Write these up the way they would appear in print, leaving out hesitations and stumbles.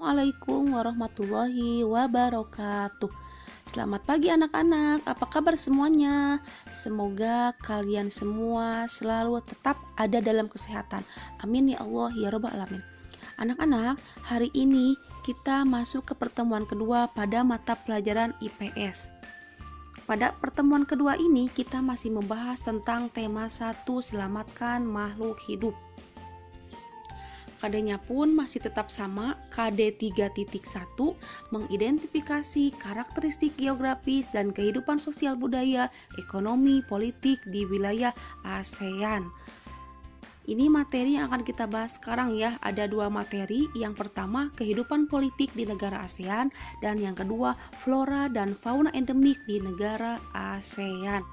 Assalamualaikum warahmatullahi wabarakatuh. Selamat pagi anak-anak, apa kabar semuanya? Semoga kalian semua selalu tetap ada dalam kesehatan. Amin ya Allah ya Rabbal alamin. Anak-anak, hari ini kita masuk ke pertemuan kedua pada mata pelajaran IPS. Pada pertemuan kedua ini kita masih membahas tentang tema 1, selamatkan makhluk hidup. KD-nya pun masih tetap sama, KD 3.1, mengidentifikasi karakteristik geografis dan kehidupan sosial budaya, ekonomi, politik di wilayah ASEAN. Ini materi yang akan kita bahas sekarang ya. Ada 2 materi. Yang pertama, kehidupan politik di negara ASEAN, dan yang kedua, flora dan fauna endemik di negara ASEAN.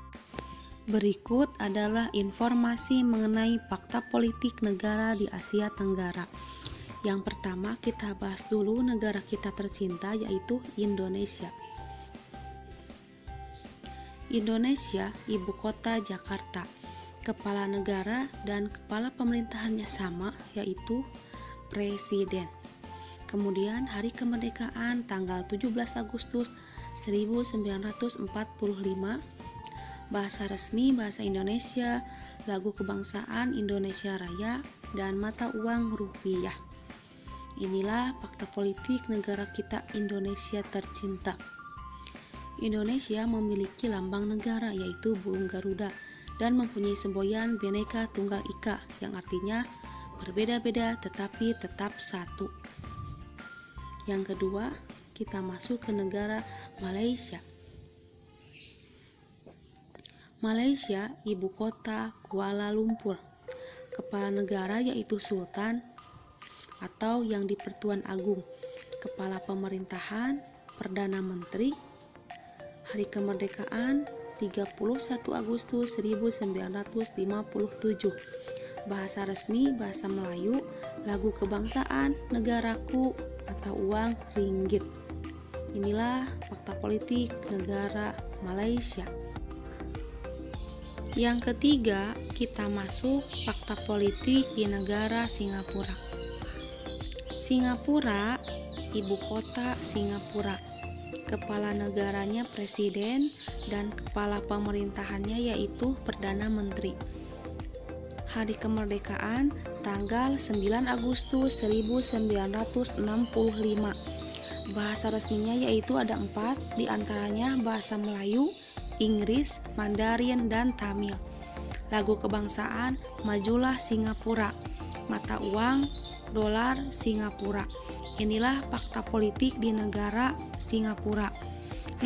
Berikut adalah informasi mengenai fakta politik negara di Asia Tenggara. Yang pertama, kita bahas dulu negara kita tercinta, yaitu Indonesia. Indonesia, ibu kota Jakarta. Kepala negara dan kepala pemerintahannya sama, yaitu presiden. Kemudian hari kemerdekaan tanggal 17 Agustus 1945. Bahasa resmi bahasa Indonesia, lagu kebangsaan Indonesia Raya, dan mata uang rupiah. Inilah fakta politik negara kita Indonesia tercinta. Indonesia memiliki lambang negara, yaitu burung Garuda, dan mempunyai semboyan Bhinneka Tunggal Ika, yang artinya berbeda-beda tetapi tetap satu. Yang kedua, kita masuk ke negara Malaysia. Malaysia, ibu kota Kuala Lumpur. Kepala negara yaitu Sultan atau yang di-Pertuan Agung. Kepala pemerintahan, Perdana Menteri. Hari kemerdekaan 31 Agustus 1957. Bahasa resmi bahasa Melayu, lagu kebangsaan negaraku atau uang ringgit. Inilah fakta politik negara Malaysia. Yang ketiga, kita masuk fakta politik di negara Singapura. Singapura, ibu kota Singapura. Kepala negaranya presiden dan kepala pemerintahannya yaitu Perdana Menteri. Hari kemerdekaan tanggal 9 Agustus 1965. Bahasa resminya yaitu ada 4, diantaranya bahasa Melayu, Inggris, Mandarin, dan Tamil. Lagu kebangsaan Majulah Singapura. Mata uang dolar Singapura. Inilah fakta politik di negara Singapura.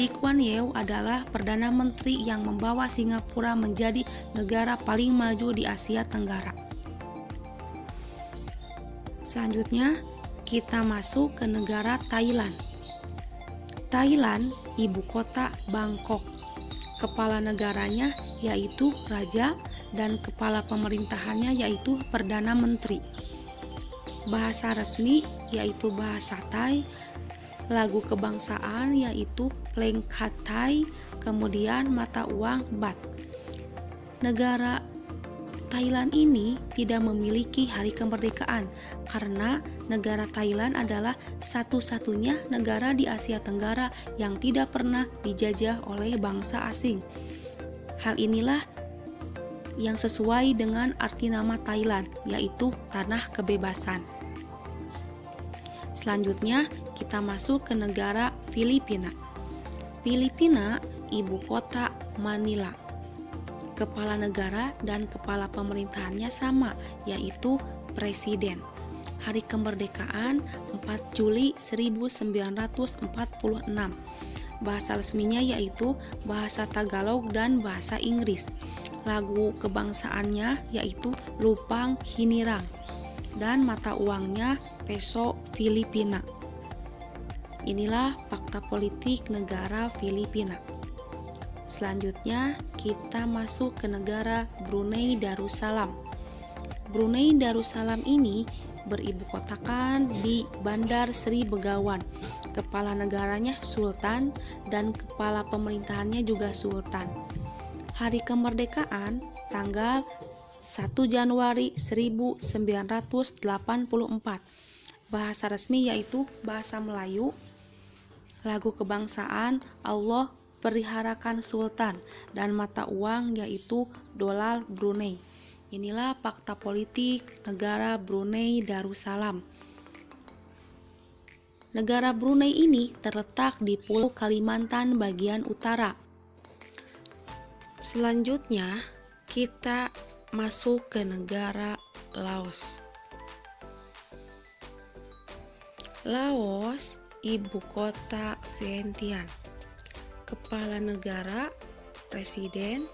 Lee Kuan Yew adalah Perdana Menteri yang membawa Singapura menjadi negara paling maju di Asia Tenggara. Selanjutnya, kita masuk ke negara Thailand. Thailand, ibu kota Bangkok. Kepala negaranya yaitu Raja dan kepala pemerintahannya yaitu Perdana Menteri. Bahasa resmi yaitu bahasa Thai, lagu kebangsaan yaitu Plengkat Thai, kemudian mata uang Baht. Negara Thailand ini tidak memiliki hari kemerdekaan karena negara Thailand adalah satu-satunya negara di Asia Tenggara yang tidak pernah dijajah oleh bangsa asing. Hal inilah yang sesuai dengan arti nama Thailand, yaitu tanah kebebasan. Selanjutnya, kita masuk ke negara Filipina. Filipina, ibu kota Manila. Kepala negara dan kepala pemerintahannya sama, yaitu presiden. Hari kemerdekaan 4 Juli 1946. Bahasa resminya yaitu bahasa Tagalog dan bahasa Inggris. Lagu kebangsaannya yaitu Lupang Hinirang, dan mata uangnya peso Filipina. Inilah fakta politik negara Filipina. Selanjutnya, kita masuk ke negara Brunei Darussalam. Brunei Darussalam ini beribu kotakan di Bandar Sri Begawan. Kepala negaranya Sultan dan kepala pemerintahannya juga Sultan. Hari kemerdekaan tanggal 1 Januari 1984. bahasa resmi yaitu bahasa Melayu. Lagu kebangsaan Allah peliharakan Sultan, dan mata uang yaitu dolar Brunei. Inilah fakta politik negara Brunei Darussalam. Negara Brunei ini terletak di Pulau Kalimantan bagian utara. Selanjutnya, kita masuk ke negara Laos. Laos, ibu kota Vientiane. Kepala negara, presiden,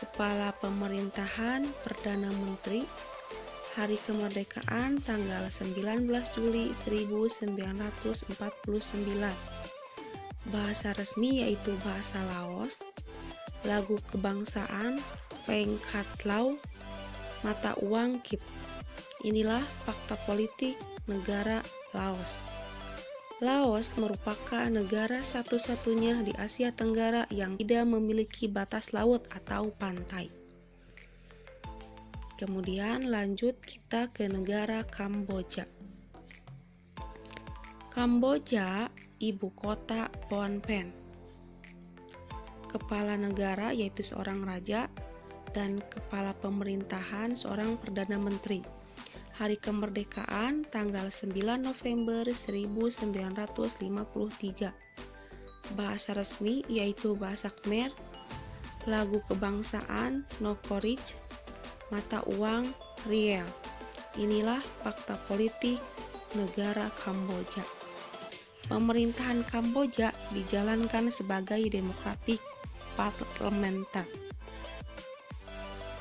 kepala pemerintahan, perdana menteri. Hari kemerdekaan tanggal 19 Juli 1949. Bahasa resmi yaitu bahasa Laos. Lagu kebangsaan Pheng Kat Lao, mata uang Kip. Inilah fakta politik negara Laos. Laos merupakan negara satu-satunya di Asia Tenggara yang tidak memiliki batas laut atau pantai. Kemudian lanjut kita ke negara Kamboja. Kamboja, ibu kota Phnom Penh. Kepala negara yaitu seorang raja, dan kepala pemerintahan seorang perdana menteri. Hari kemerdekaan tanggal 9 November 1953. Bahasa resmi yaitu bahasa Khmer. Lagu kebangsaan Nokorich, mata uang riel. Inilah fakta politik negara Kamboja. Pemerintahan Kamboja dijalankan sebagai demokratik parlementer.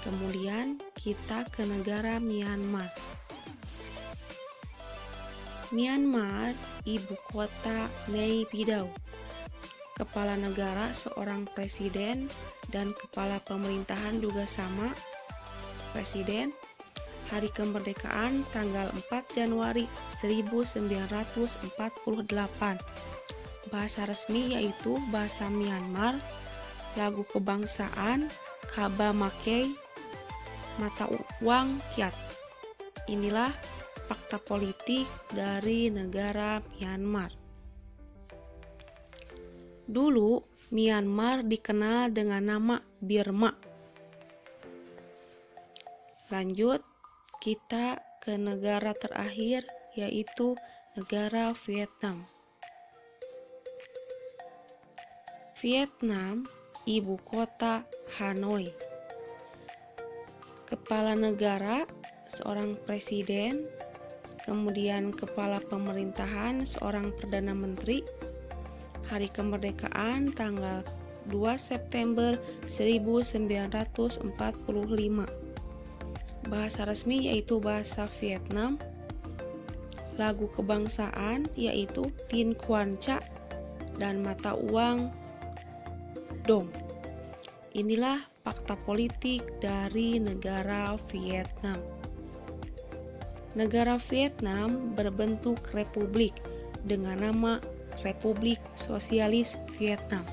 Kemudian kita ke negara Myanmar. Myanmar, ibu kota Nay Pyidaw. Kepala negara seorang presiden, dan kepala pemerintahan juga sama, presiden. Hari kemerdekaan tanggal 4 Januari 1948. Bahasa resmi yaitu bahasa Myanmar. Lagu kebangsaan Kaba Mackay, mata uang Kyat. Inilah fakta politik dari negara Myanmar. Dulu Myanmar dikenal dengan nama Burma. Lanjut, kita ke negara terakhir yaitu negara Vietnam. Vietnam, ibu kota Hanoi. Kepala negara seorang presiden, kemudian kepala pemerintahan seorang perdana menteri. Hari kemerdekaan tanggal 2 September 1945. Bahasa resmi yaitu bahasa Vietnam. Lagu kebangsaan yaitu Tin Quan Cha, dan mata uang Dong. Inilah fakta politik dari negara Vietnam. Negara Vietnam berbentuk republik dengan nama Republik Sosialis Vietnam.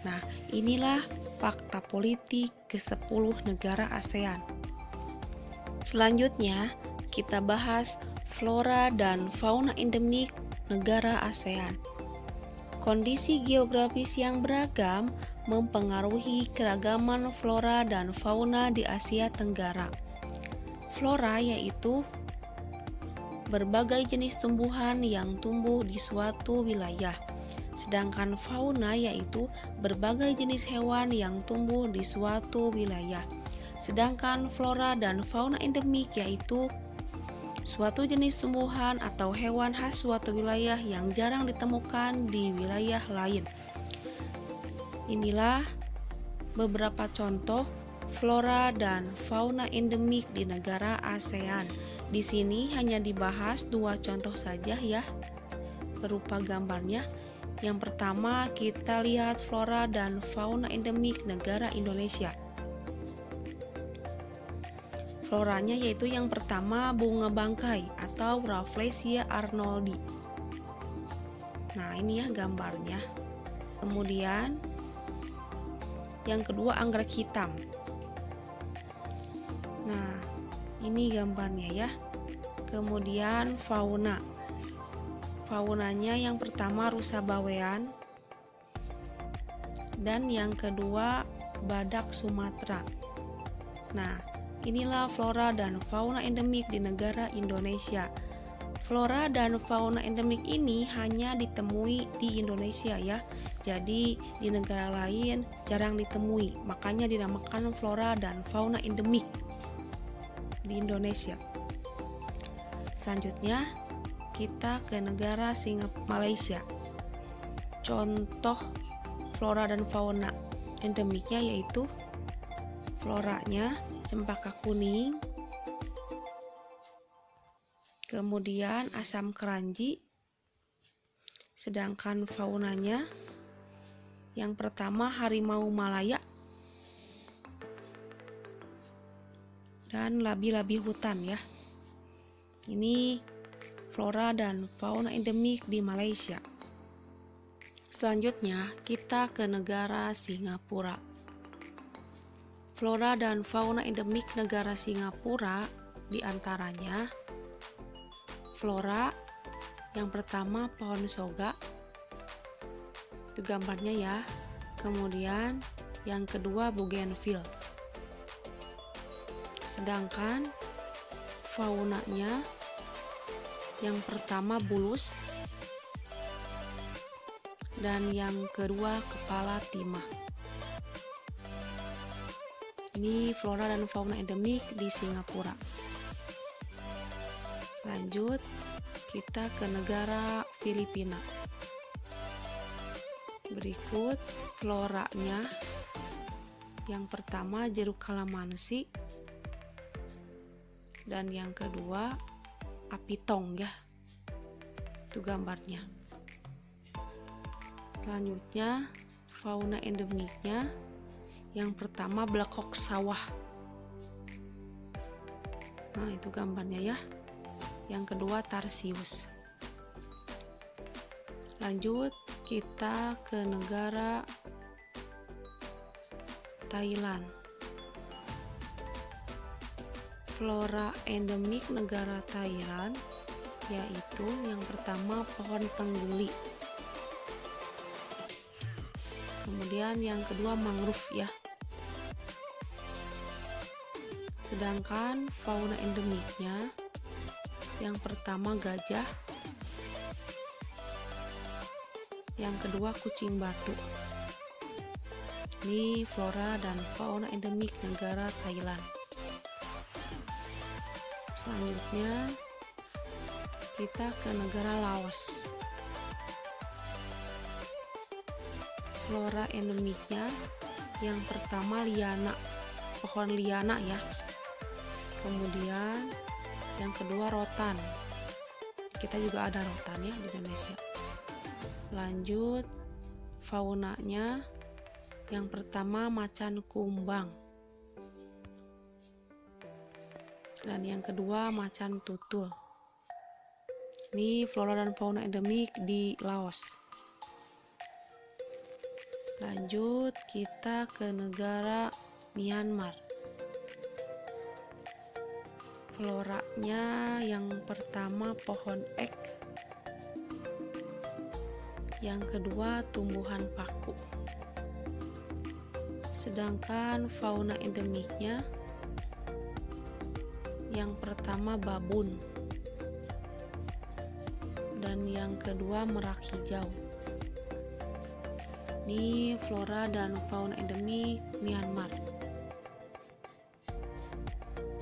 Nah, inilah fakta politik ke-10 negara ASEAN. Selanjutnya, kita bahas flora dan fauna endemik negara ASEAN. Kondisi geografis yang beragam mempengaruhi keragaman flora dan fauna di Asia Tenggara. Flora yaitu berbagai jenis tumbuhan yang tumbuh di suatu wilayah. Sedangkan fauna yaitu berbagai jenis hewan yang tumbuh di suatu wilayah. Sedangkan flora dan fauna endemik yaitu suatu jenis tumbuhan atau hewan khas suatu wilayah yang jarang ditemukan di wilayah lain. Inilah beberapa contoh flora dan fauna endemik di negara ASEAN. Di sini hanya dibahas 2 contoh saja ya, berupa gambarnya. Yang pertama, kita lihat flora dan fauna endemik negara Indonesia. Floranya yaitu yang pertama bunga bangkai atau Rafflesia arnoldi. Nah, ini ya gambarnya. Kemudian yang kedua anggrek hitam. Nah, ini gambarnya ya. Kemudian fauna. Faunanya yang pertama rusa bawean dan yang kedua badak Sumatera. Nah, inilah flora dan fauna endemik di negara Indonesia. Flora dan fauna endemik ini hanya ditemui di Indonesia ya. Jadi di negara lain jarang ditemui. Makanya dinamakan flora dan fauna endemik di Indonesia. Selanjutnya kita ke negara Malaysia. Contoh flora dan fauna endemiknya yaitu floranya cempaka kuning, kemudian asam keranji. Sedangkan faunanya yang pertama harimau Malaya dan labi-labi hutan ya. Ini flora dan fauna endemik di Malaysia. Selanjutnya kita ke negara Singapura. Flora dan fauna endemik negara Singapura diantaranya flora yang pertama pohon soga, itu gambarnya ya. Kemudian yang kedua bougainville. Sedangkan faunanya yang pertama bulus dan yang kedua kepala timah. Ini flora dan fauna endemik di Singapura. Lanjut kita ke negara Filipina. Berikut floranya. Yang pertama jeruk kalamansi dan yang kedua api tong ya. Itu gambarnya. Selanjutnya fauna endemiknya yang pertama blekok sawah. Nah, itu gambarnya ya. Yang kedua tarsius. Lanjut kita ke negara Thailand. Flora endemik negara Thailand yaitu yang pertama pohon tengguli. Kemudian yang kedua mangrove ya. Sedangkan fauna endemiknya yang pertama gajah, yang kedua kucing batu. Ini flora dan fauna endemik negara Thailand. Selanjutnya kita ke negara Laos. Flora endemiknya yang pertama liana, pohon liana ya. Kemudian yang kedua rotan. Kita juga ada rotan ya di Indonesia. Lanjut faunanya yang pertama macan kumbang. Dan yang kedua macan tutul. Ini flora dan fauna endemik di Laos. Lanjut kita ke negara Myanmar. Floranya yang pertama pohon ek, yang kedua tumbuhan paku. Sedangkan fauna endemiknya yang pertama babun dan yang kedua merak hijau. Ini flora dan fauna endemik Myanmar.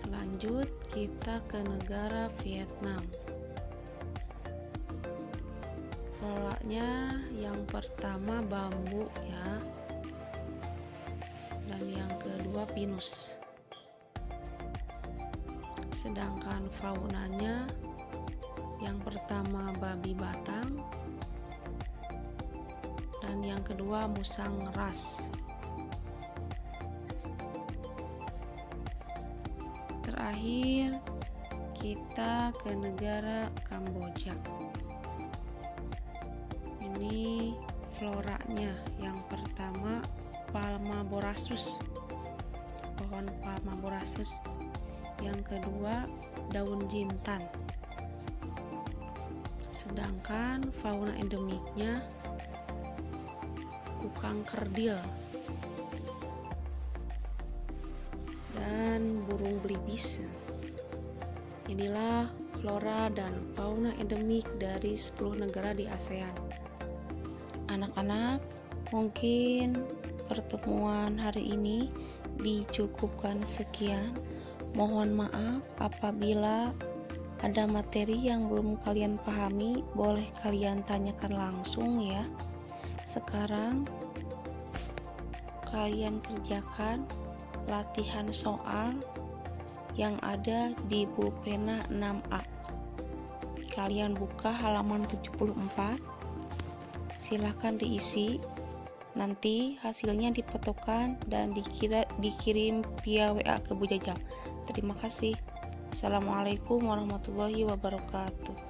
Lanjut kita ke negara Vietnam. Floranya yang pertama bambu ya, dan yang kedua pinus. Sedangkan faunanya yang pertama babi batang dan yang kedua musang ras. Terakhir kita ke negara Kamboja. Ini floranya yang pertama Palma borassus, pohon Palma borassus. Yang kedua daun jintan. Sedangkan fauna endemiknya kukang kerdil dan burung belibis. Inilah flora dan fauna endemik dari 10 negara di ASEAN. Anak-anak, mungkin pertemuan hari ini dicukupkan sekian. Mohon maaf apabila ada materi yang belum kalian pahami, boleh kalian tanyakan langsung ya. Sekarang kalian kerjakan latihan soal yang ada di pulpena 6A. Kalian buka halaman 74. Silakan diisi. Nanti hasilnya difotokan dan dikirim via WA ke Bu Jajang. Terima kasih. Assalamualaikum warahmatullahi wabarakatuh.